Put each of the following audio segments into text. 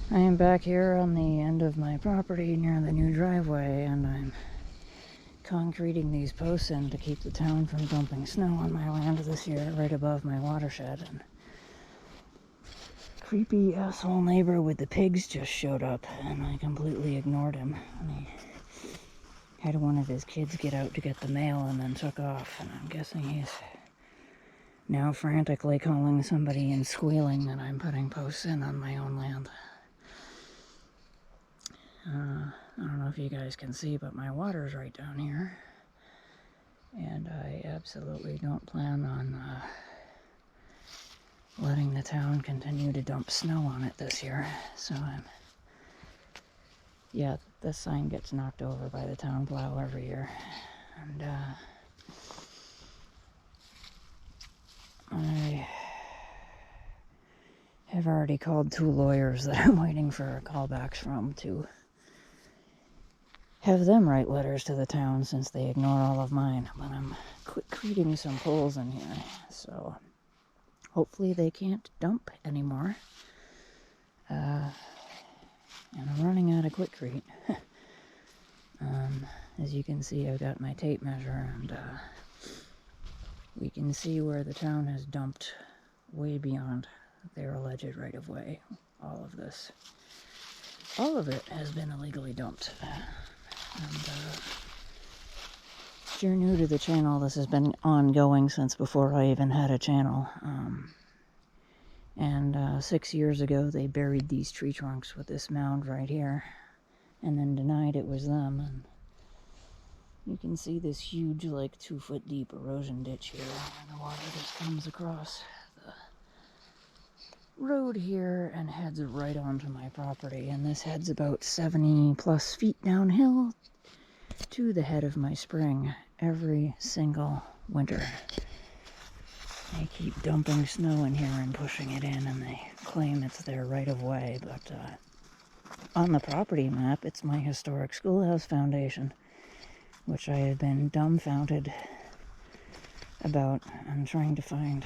I am back here on the end of my property near the new driveway, and I'm concreting these posts in to keep the town from dumping snow on my land this year, right above my watershed. And creepy asshole neighbor with the pigs just showed up, and I completely ignored him. And he had one of his kids get out to get the mail and then took off, and I'm guessing he's now frantically calling somebody and squealing that I'm putting posts in on my own land. I don't know if you guys can see, but my water's right down here. And I absolutely don't plan on letting the town continue to dump snow on it this year. So this sign gets knocked over by the town plow every year. And I have already called 2 lawyers that I'm waiting for callbacks from to have them write letters to the town since they ignore all of mine. But I'm creating some poles in here, so hopefully they can't dump anymore. And I'm running out of Quikrete. As you can see, I've got my tape measure, and we can see where the town has dumped way beyond their alleged right-of-way. All of this. All of it has been illegally dumped. And if you're new to the channel, this has been ongoing since before I even had a channel. 6 years ago, they buried these tree trunks with this mound right here, and then denied it was them. And you can see this huge, like 2-foot deep erosion ditch here, and the water just comes across the road here and heads right onto my property. And this heads about 70 plus feet downhill to the head of my spring every single winter. They keep dumping snow in here and pushing it in, and they claim it's their right of way, but on the property map, it's my historic schoolhouse foundation, which I have been dumbfounded about and trying to find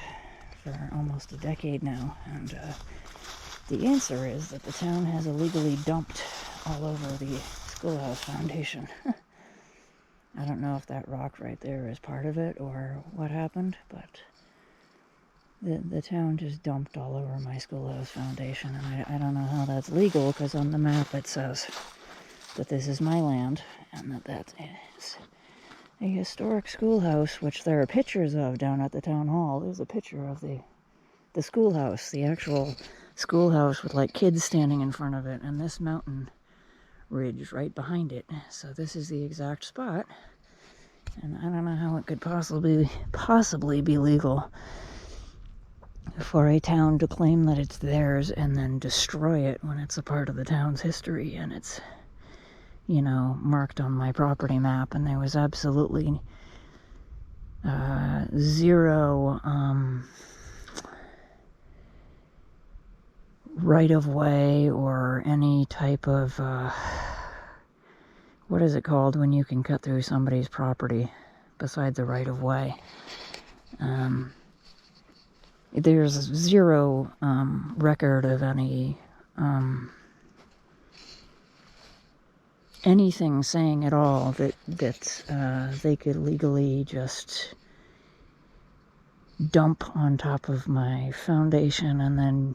for almost a decade now. And the answer is that the town has illegally dumped all over the schoolhouse foundation. I don't know if that rock right there is part of it or what happened, but the town just dumped all over my schoolhouse foundation, and I don't know how that's legal, because on the map it says that this is my land, and that is a historic schoolhouse, which there are pictures of down at the town hall. There's a picture of the schoolhouse, the actual schoolhouse with like kids standing in front of it, and this mountain ridge right behind it. So this is the exact spot, and I don't know how it could possibly be legal for a town to claim that it's theirs and then destroy it when it's a part of the town's history and it's, marked on my property map. And there was absolutely zero right of way or any type of what is it called when you can cut through somebody's property besides a right of way. There's zero record of anything saying at all that they could legally just dump on top of my foundation and then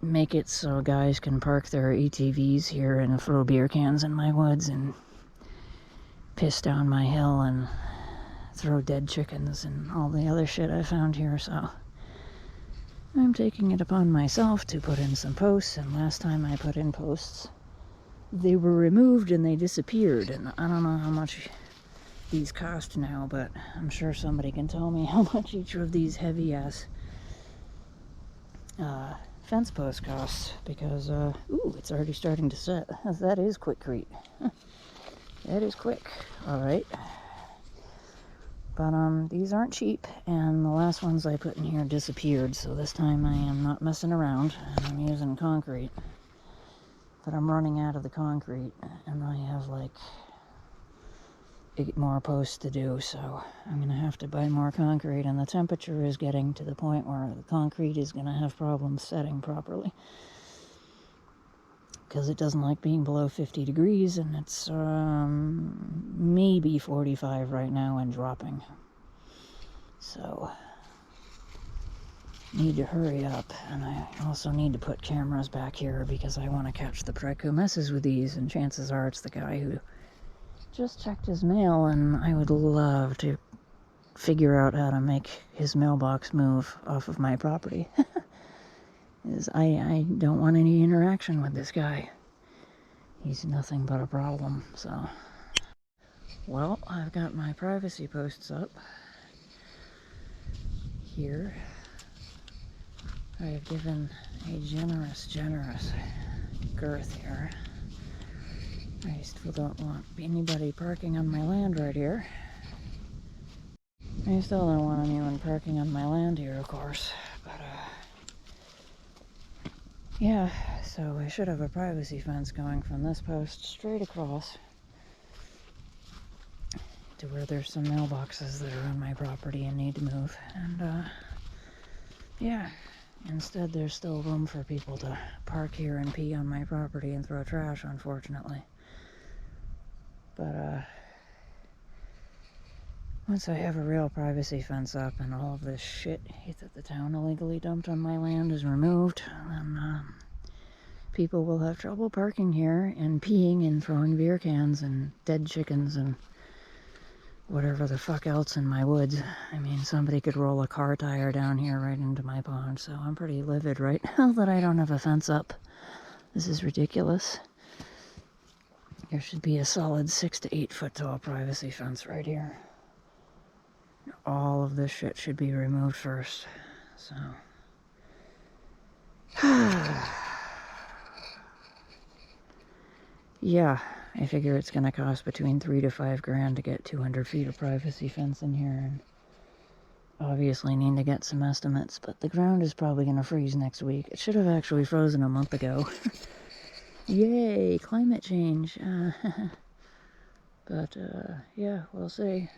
make it so guys can park their ATVs here and throw beer cans in my woods and piss down my hill and throw dead chickens and all the other shit I found here. So I'm taking it upon myself to put in some posts, and last time I put in posts, they were removed and they disappeared, and I don't know how much these cost now, but I'm sure somebody can tell me how much each of these heavy ass fence posts costs, because it's already starting to set. That is Quikrete. That is quick. Alright. But these aren't cheap, and the last ones I put in here disappeared, so this time I am not messing around, and I'm using concrete. But I'm running out of the concrete, and I have like 8 more posts to do, so I'm gonna have to buy more concrete, and the temperature is getting to the point where the concrete is gonna have problems setting properly. because it doesn't like being below 50 degrees, and it's maybe 45 right now and dropping. So, need to hurry up, and I also need to put cameras back here because I want to catch the prick who messes with these, and chances are it's the guy who just checked his mail, and I would love to figure out how to make his mailbox move off of my property. I don't want any interaction with this guy. He's nothing but a problem, so. Well, I've got my privacy posts up here. I have given a generous girth here. I still don't want anybody parking on my land right here. I still don't want anyone parking on my land here, of course, but yeah, so I should have a privacy fence going from this post straight across to where there's some mailboxes that are on my property and need to move. And yeah, instead there's still room for people to park here and pee on my property and throw trash, unfortunately. But once I have a real privacy fence up and all of this shit that the town illegally dumped on my land is removed, then people will have trouble parking here and peeing and throwing beer cans and dead chickens and whatever the fuck else in my woods. I mean, somebody could roll a car tire down here right into my pond, so I'm pretty livid right now that I don't have a fence up. This is ridiculous. There should be a solid 6 to 8 foot tall privacy fence right here. All of this shit should be removed first, so. Yeah, I figure it's gonna cost between $3 to $5 grand to get 200 feet of privacy fence in here, and obviously need to get some estimates, but the ground is probably gonna freeze next week. It should have actually frozen a month ago. Yay, climate change. But yeah, we'll see.